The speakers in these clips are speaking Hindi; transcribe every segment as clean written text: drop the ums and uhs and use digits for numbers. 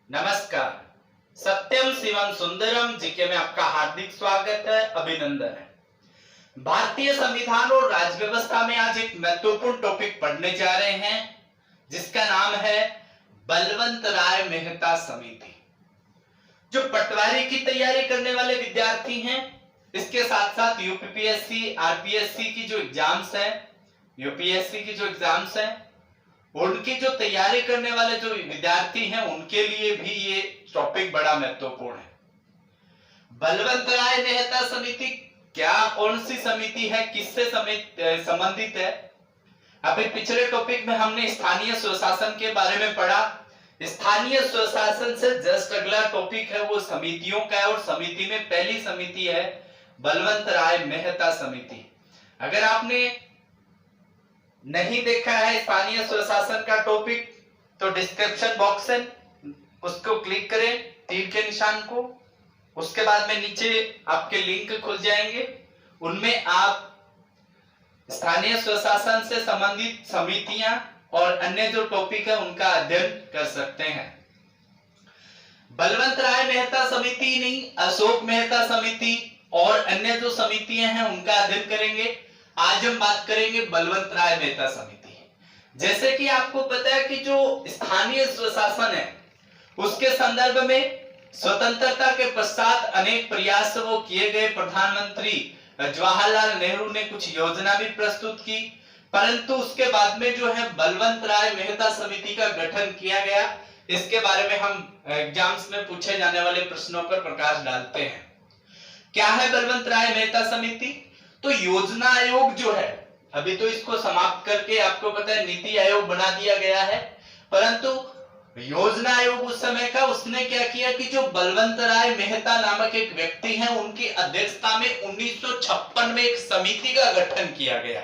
नमस्कार। सत्यम शिवम सुंदरम जीके में आपका हार्दिक स्वागत है, अभिनंदन है। भारतीय संविधान और राज्य व्यवस्था में आज एक महत्वपूर्ण टॉपिक पढ़ने जा रहे हैं जिसका नाम है बलवंत राय मेहता समिति। जो पटवारी की तैयारी करने वाले विद्यार्थी हैं, इसके साथ साथ यूपीपीएससी, आरपीएससी की जो एग्जाम्स हैं, यूपीएससी की जो एग्जाम्स हैं, उनकी जो तैयारी करने वाले जो विद्यार्थी हैं, उनके लिए भी ये टॉपिक बड़ा महत्वपूर्ण है। बलवंत राय मेहता समिति क्या, कौन सी समिति है, किससे संबंधित है? अभी पिछले टॉपिक में हमने स्थानीय स्वशासन के बारे में पढ़ा। स्थानीय स्वशासन से जस्ट अगला टॉपिक है वो समितियों का है, और समिति में पहली समिति है बलवंत राय मेहता समिति। अगर आपने नहीं देखा है स्थानीय स्वशासन का टॉपिक तो डिस्क्रिप्शन बॉक्स है, उसको क्लिक करें, तीर के निशान को, उसके बाद में नीचे आपके लिंक खुल जाएंगे, उनमें आप स्थानीय स्वशासन से संबंधित समितियां और अन्य जो टॉपिक है उनका अध्ययन कर सकते हैं। बलवंत राय मेहता समिति नहीं, अशोक मेहता समिति और अन्य जो समितियां हैं उनका अध्ययन करेंगे। आज हम बात करेंगे बलवंत राय मेहता समिति। जैसे कि आपको पता है कि जो स्थानीय स्वशासन है उसके संदर्भ में स्वतंत्रता के पश्चात अनेक प्रयास वो किए गए। प्रधानमंत्री जवाहरलाल नेहरू ने कुछ योजना भी प्रस्तुत की, परंतु उसके बाद में जो है बलवंत राय मेहता समिति का गठन किया गया। इसके बारे में हम एग्जाम्स में पूछे जाने वाले प्रश्नों पर प्रकाश डालते हैं। क्या है बलवंत राय मेहता समिति? तो योजना आयोग जो है, अभी तो इसको समाप्त करके आपको पता है नीति आयोग बना दिया गया है, परंतु योजना आयोग उस समय का, उसने क्या किया कि जो बलवंत राय मेहता नामक एक व्यक्ति हैं, उनकी अध्यक्षता में 1956 में एक समिति का गठन किया गया।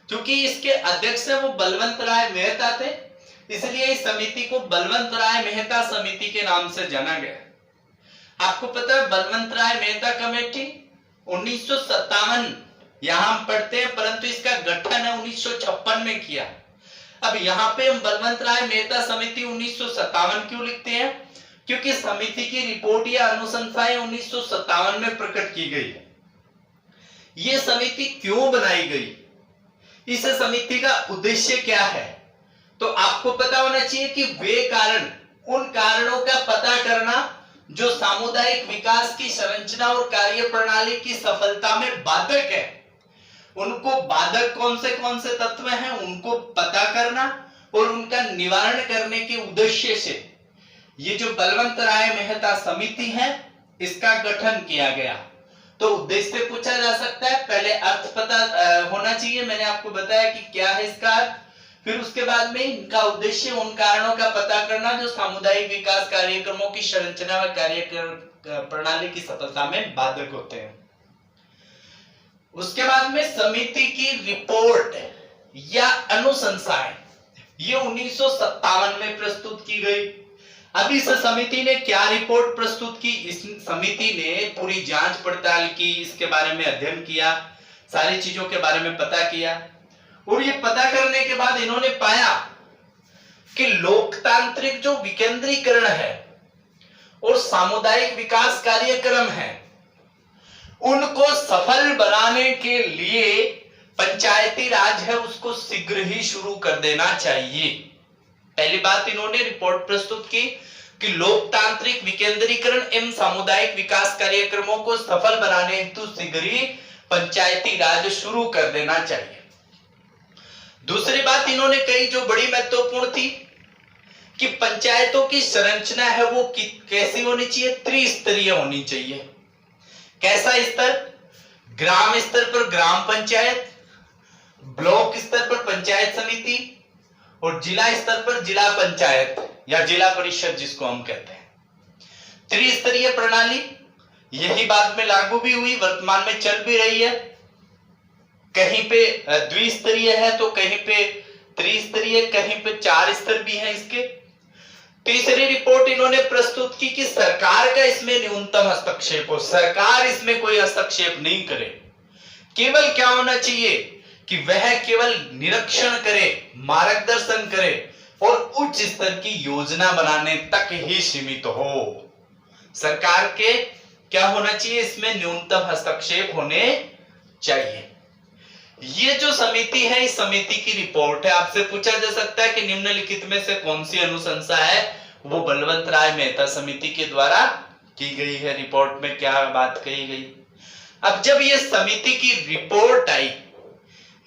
क्योंकि इसके अध्यक्ष वो बलवंत राय मेहता थे, इसलिए इस समिति को बलवंत राय मेहता समिति के नाम से जाना गया। आपको पता है बलवंत राय मेहता कमेटी 1957 यहां हम पढ़ते हैं, परंतु इसका गठन है 1956 में किया। अब यहाँ पे हम बलवंत राय मेहता समिति 1957 क्यों लिखते हैं? क्योंकि समिति की रिपोर्ट या अनुशंसाएं 1957 में प्रकट की गई। ये समिति क्यों बनाई गई, इस समिति का उद्देश्य क्या है, तो आपको पता होना चाहिए कि वे कारण, उन कारणों का पता करना जो सामुदायिक विकास की संरचना और कार्य प्रणाली की सफलता में बाधक है। उनको बाधक कौन से तत्व हैं, उनको पता करना और उनका निवारण करने के उद्देश्य से ये जो बलवंत राय मेहता समिति है इसका गठन किया गया। तो उद्देश्य पूछा जा सकता है, पहले अर्थ पता होना चाहिए। मैंने आपको बताया कि क्या है इसका अर्थ, फिर उसके बाद में इनका उद्देश्य, उन कारणों का पता करना जो सामुदायिक विकास कार्यक्रमों की संरचना व कार्य प्रणाली की सफलता में बाधक होते हैं। उसके बाद में समिति की रिपोर्ट या अनुशंसाएं ये 1957 में प्रस्तुत की गई। अब इस समिति ने क्या रिपोर्ट प्रस्तुत की? इस समिति ने पूरी जांच पड़ताल की, इसके बारे में अध्ययन किया, सारी चीजों के बारे में पता किया, और ये पता करने के बाद इन्होंने पाया कि लोकतांत्रिक जो विकेंद्रीकरण है और सामुदायिक विकास कार्यक्रम है उनको सफल बनाने के लिए पंचायती राज है उसको शीघ्र ही शुरू कर देना चाहिए। पहली बात इन्होंने रिपोर्ट प्रस्तुत की कि लोकतांत्रिक विकेंद्रीकरण एवं सामुदायिक विकास कार्यक्रमों को सफल बनाने हेतु शीघ्र ही पंचायती राज शुरू कर देना चाहिए। दूसरी बात इन्होंने कही जो बड़ी महत्वपूर्ण थी कि पंचायतों की संरचना है वो कैसी होनी चाहिए? त्रिस्तरीय होनी चाहिए। कैसा स्तर? ग्राम स्तर पर ग्राम पंचायत, ब्लॉक स्तर पर पंचायत समिति और जिला स्तर पर जिला पंचायत या जिला परिषद जिसको हम कहते हैं। त्रिस्तरीय प्रणाली यही बाद में लागू भी हुई, वर्तमान में चल भी रही है। कहीं पे द्विस्तरीय है तो कहीं पे त्रिस्तरीय, कहीं पे 4 स्तर भी हैं इसके। तीसरी रिपोर्ट इन्होंने प्रस्तुत की कि सरकार का इसमें न्यूनतम हस्तक्षेप हो, सरकार इसमें कोई हस्तक्षेप नहीं करे। केवल क्या होना चाहिए कि वह केवल निरीक्षण करे, मार्गदर्शन करे, और उच्च स्तर की योजना बनाने तक ही सीमित हो। सरकार के क्या होना चाहिए, इसमें न्यूनतम हस्तक्षेप होने चाहिए। ये जो समिति है, इस समिति की रिपोर्ट है। आपसे पूछा जा सकता है कि निम्नलिखित में से कौन सी अनुशंसा है वो बलवंत राय मेहता समिति के द्वारा की गई है, रिपोर्ट में क्या बात कही गई। अब जब ये समिति की रिपोर्ट आई,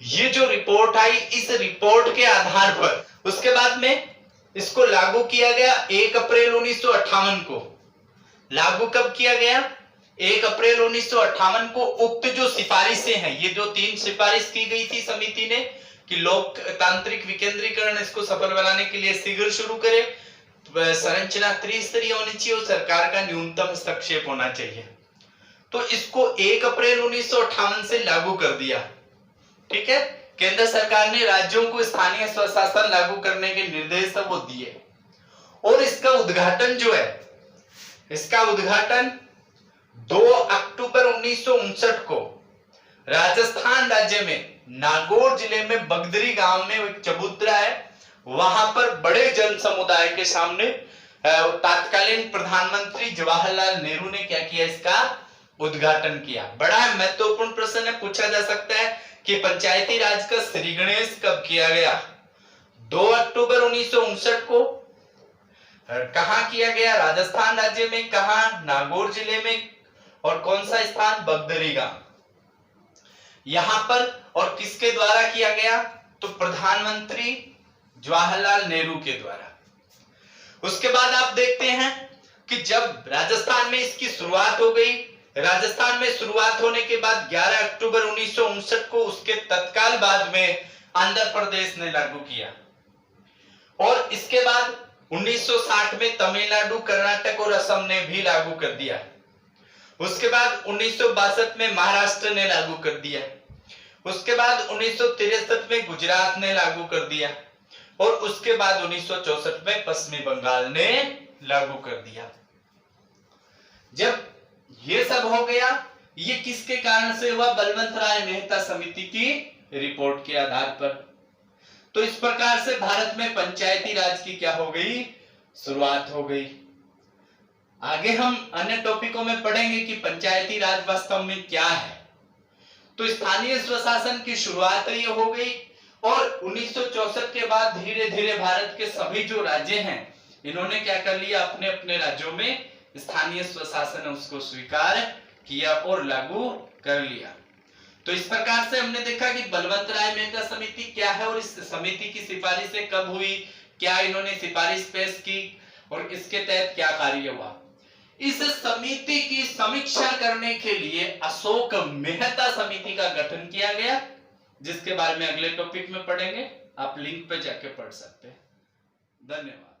ये जो रिपोर्ट आई, इस रिपोर्ट के आधार पर उसके बाद में इसको लागू किया गया 1 अप्रैल 1958 को। लागू कब किया गया, 1 अप्रैल 1958 को। उक्त जो सिफारिशें हैं, ये जो 3 सिफारिश की गई थी समिति ने कि लोकतांत्रिक विकेंद्रीकरण इसको सफल बनाने के लिए शीघ्र शुरू करे, संरचना त्रिस्तरीय होनी चाहिए और सरकार का न्यूनतम हस्तक्षेप होना चाहिए। तो इसको 1 अप्रैल 1958 से लागू कर दिया। ठीक है, केंद्र सरकार ने राज्यों को स्थानीय स्वशासन लागू करने के निर्देश वो दिए। और इसका उद्घाटन जो है, इसका उद्घाटन 2 अक्टूबर 1959 को राजस्थान राज्य में नागौर जिले में बगदरी गांव में एक चबूतरा है, वहां पर बड़े जन समुदाय के सामने तत्कालीन प्रधानमंत्री जवाहरलाल नेहरू ने क्या किया, इसका उद्घाटन किया। बड़ा महत्वपूर्ण प्रश्न है, पूछा जा सकता है कि पंचायती राज का श्री गणेश कब किया गया। 2 अक्टूबर 1959 को कहां किया गया, राजस्थान राज्य में, कहां, नागौर जिले में, और कौन सा स्थान, बगदरी गांव, यहां पर। और किसके द्वारा किया गया, तो प्रधानमंत्री जवाहरलाल नेहरू के द्वारा। उसके बाद आप देखते हैं कि जब राजस्थान में इसकी शुरुआत हो गई, राजस्थान में शुरुआत होने के बाद 11 अक्टूबर 1959 को उसके तत्काल बाद में आंध्र प्रदेश ने लागू किया। और इसके बाद 1960 में तमिलनाडु, कर्नाटक और असम ने भी लागू कर दिया। उसके बाद 1962 में महाराष्ट्र ने लागू कर दिया। उसके बाद 1963 में गुजरात ने लागू कर दिया। और उसके बाद 1964 में पश्चिमी बंगाल ने लागू कर दिया। जब ये सब हो गया, ये किसके कारण से हुआ, बलवंत राय मेहता समिति की रिपोर्ट के आधार पर। तो इस प्रकार से भारत में पंचायती राज की क्या हो गई, शुरुआत हो गई। आगे हम अन्य टॉपिकों में पढ़ेंगे कि पंचायती राज वास्तव में क्या है। तो स्थानीय स्वशासन की शुरुआत ये हो गई। और 1964 के बाद धीरे धीरे भारत के सभी जो राज्य हैं, इन्होंने क्या कर लिया, अपने अपने राज्यों में स्थानीय स्वशासन उसको स्वीकार किया और लागू कर लिया। तो इस प्रकार से हमने देखा कि बलवंत राय मेहता समिति क्या है और इस समिति की सिफारिशें कब हुई, क्या इन्होंने सिफारिश पेश की और इसके तहत क्या कार्य हुआ। इस समिति की समीक्षा करने के लिए अशोक मेहता समिति का गठन किया गया, जिसके बारे में अगले टॉपिक में पढ़ेंगे। आप लिंक पे जाके पढ़ सकते हैं। धन्यवाद।